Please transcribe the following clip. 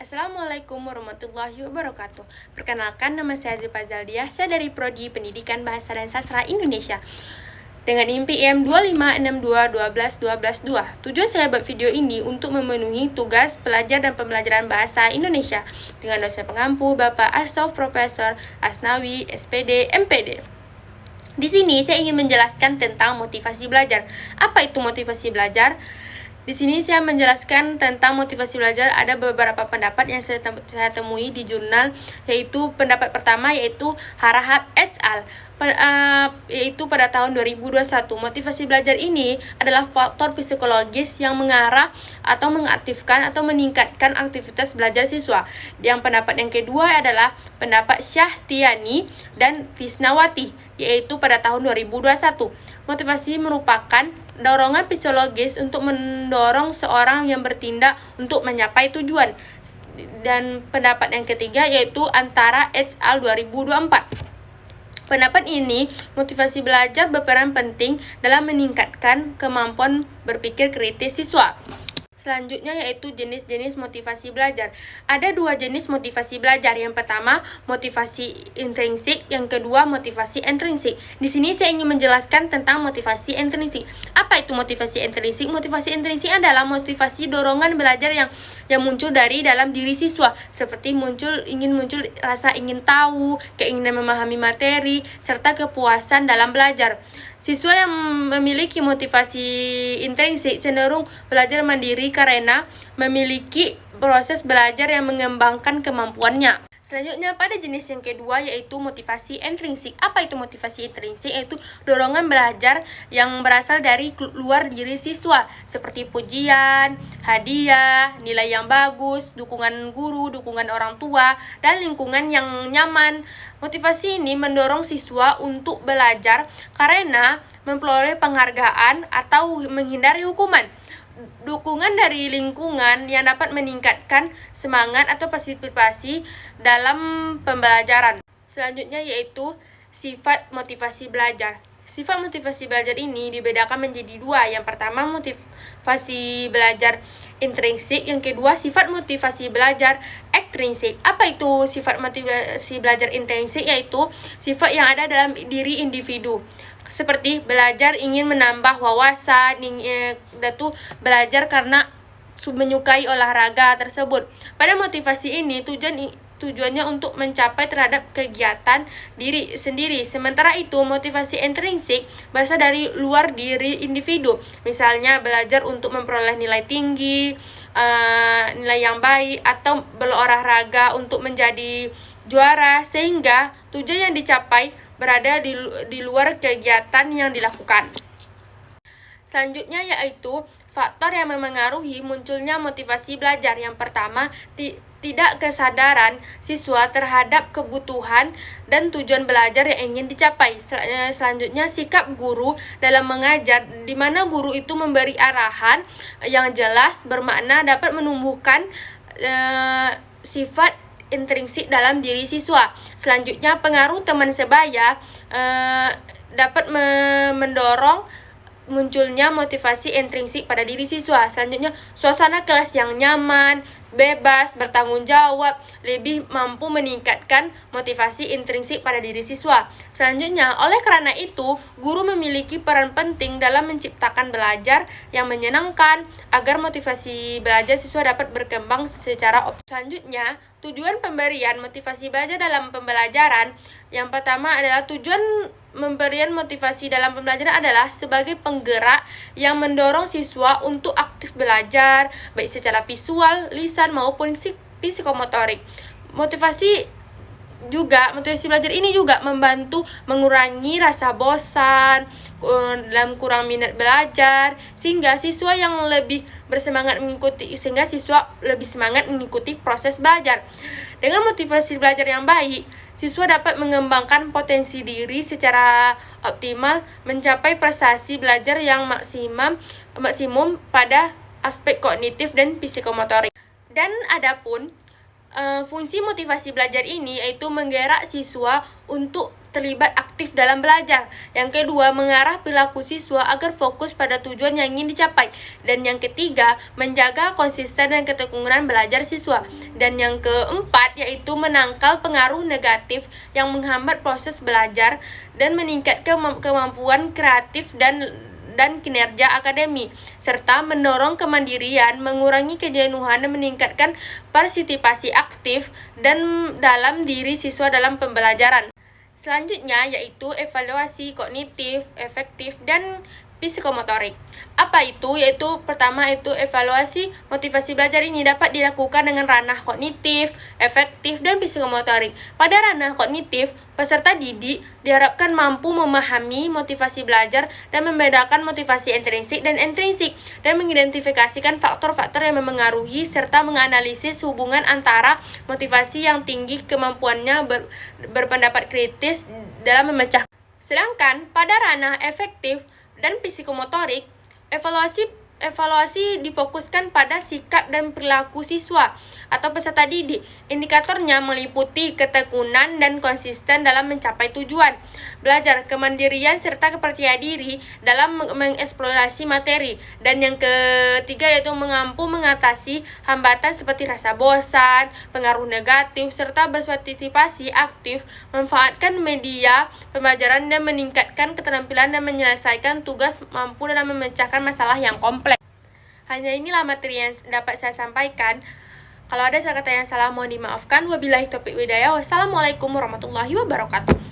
Assalamualaikum warahmatullahi wabarakatuh. Perkenalkan, nama saya Zipa Zaldiah. Saya dari Prodi Pendidikan Bahasa dan Sastra Indonesia dengan NIM 256212122. Tujuan saya buat video ini untuk memenuhi tugas pelajar dan pembelajaran bahasa Indonesia dengan dosen pengampu Bapak Assof Profesor Asnawi SPD MPD. Di sini saya ingin menjelaskan tentang motivasi belajar. Apa itu motivasi belajar? Di sini saya menjelaskan tentang motivasi belajar. Ada beberapa pendapat yang saya temui di jurnal, yaitu pendapat pertama yaitu Harahap et al. Yaitu pada tahun 2021. Motivasi belajar ini adalah faktor psikologis yang mengarah atau mengaktifkan atau meningkatkan aktivitas belajar siswa. Yang pendapat yang kedua adalah pendapat Syahtiani dan Tisnawati, yaitu pada tahun 2021. Motivasi merupakan dorongan fisiologis untuk mendorong seorang yang bertindak untuk mencapai tujuan. Dan pendapat yang ketiga yaitu Antara et al. 2024. Pendapat ini, motivasi belajar berperan penting dalam meningkatkan kemampuan berpikir kritis siswa. Selanjutnya yaitu jenis-jenis motivasi belajar. Ada dua jenis motivasi belajar. Yang pertama, motivasi intrinsik, yang kedua motivasi intrinsik. Di sini saya ingin menjelaskan tentang motivasi intrinsik. Apa itu motivasi intrinsik? Motivasi intrinsik adalah motivasi dorongan belajar yang muncul dari dalam diri siswa, seperti ingin muncul rasa ingin tahu, keinginan memahami materi, serta kepuasan dalam belajar. Siswa yang memiliki motivasi intrinsik cenderung belajar mandiri karena memiliki proses belajar yang mengembangkan kemampuannya. Selanjutnya, pada jenis yang kedua yaitu motivasi intrinsik. Apa itu motivasi intrinsik? Yaitu dorongan belajar yang berasal dari luar diri siswa, seperti pujian, hadiah, nilai yang bagus, dukungan guru, dukungan orang tua, dan lingkungan yang nyaman. Motivasi ini mendorong siswa untuk belajar karena memperoleh penghargaan atau menghindari hukuman. Dukungan dari lingkungan yang dapat meningkatkan semangat atau partisipasi dalam pembelajaran. Selanjutnya yaitu sifat motivasi belajar. Sifat motivasi belajar ini dibedakan menjadi dua. Yang pertama, motivasi belajar intrinsik. Yang kedua, sifat motivasi belajar ekstrinsik. Apa itu sifat motivasi belajar intrinsik? Yaitu sifat yang ada dalam diri individu, seperti belajar ingin menambah wawasan, belajar karena menyukai olahraga tersebut. Pada motivasi ini tujuannya untuk mencapai terhadap kegiatan diri sendiri. Sementara itu, motivasi intrinsik berasal dari luar diri individu. Misalnya belajar untuk memperoleh nilai tinggi, nilai yang baik, atau berolahraga untuk menjadi juara, sehingga tujuan yang dicapai berada di luar kegiatan yang dilakukan. Selanjutnya yaitu faktor yang memengaruhi munculnya motivasi belajar. Yang pertama, tidak kesadaran siswa terhadap kebutuhan dan tujuan belajar yang ingin dicapai. Selanjutnya, sikap guru dalam mengajar, di mana guru itu memberi arahan yang jelas, bermakna, dapat menumbuhkan sifat intrinsik dalam diri siswa. Selanjutnya, pengaruh teman sebaya dapat mendorong munculnya motivasi intrinsik pada diri siswa. Selanjutnya, suasana kelas yang nyaman, bebas, bertanggung jawab, lebih mampu meningkatkan motivasi intrinsik pada diri siswa. Selanjutnya, oleh karena itu, guru memiliki peran penting dalam menciptakan belajar yang menyenangkan agar motivasi belajar siswa dapat berkembang secara optimal. Selanjutnya, tujuan pemberian motivasi belajar dalam pembelajaran. Yang pertama adalah tujuan pemberian motivasi dalam pembelajaran adalah sebagai penggerak yang mendorong siswa untuk aktif belajar, baik secara visual, lisan, maupun psikomotorik. Motivasi belajar ini juga membantu mengurangi rasa bosan, dalam kurang minat belajar, sehingga siswa lebih semangat mengikuti proses belajar. Dengan motivasi belajar yang baik, siswa dapat mengembangkan potensi diri secara optimal, mencapai prestasi belajar yang maksimum pada aspek kognitif dan psikomotorik. Dan adapun Fungsi motivasi belajar ini yaitu menggerak siswa untuk terlibat aktif dalam belajar. Yang kedua, mengarah perilaku siswa agar fokus pada tujuan yang ingin dicapai. Dan yang ketiga, menjaga konsisten dan ketekunan belajar siswa. Dan yang keempat, yaitu menangkal pengaruh negatif yang menghambat proses belajar dan meningkatkan kemampuan kreatif dan kinerja akademi, serta mendorong kemandirian, mengurangi kejenuhan, dan meningkatkan partisipasi aktif dan dalam diri siswa dalam pembelajaran. Selanjutnya yaitu evaluasi kognitif, efektif, dan psikomotorik. Apa itu? Yaitu pertama itu evaluasi motivasi belajar ini dapat dilakukan dengan ranah kognitif, efektif, dan psikomotorik. Pada ranah kognitif, peserta didik diharapkan mampu memahami motivasi belajar dan membedakan motivasi intrinsik dan ekstrinsik, dan mengidentifikasikan faktor-faktor yang memengaruhi serta menganalisis hubungan antara motivasi yang tinggi kemampuannya berpendapat kritis dalam memecah. Sedangkan pada ranah efektif dan psikomotorik, evaluasi difokuskan pada sikap dan perilaku siswa atau peserta didik. Indikatornya meliputi ketekunan dan konsisten dalam mencapai tujuan belajar, kemandirian, serta kepercayaan diri dalam mengeksplorasi materi. Dan yang ketiga yaitu mampu mengatasi hambatan seperti rasa bosan, pengaruh negatif, serta berpartisipasi aktif, memanfaatkan media pembelajaran dan meningkatkan keterampilan dan menyelesaikan tugas, mampu dalam memecahkan masalah yang kompleks. Hanya inilah materi yang dapat saya sampaikan. Kalau ada kata yang salah mohon dimaafkan. Wabillahi taufiq wal hidayah. Wassalamualaikum warahmatullahi wabarakatuh.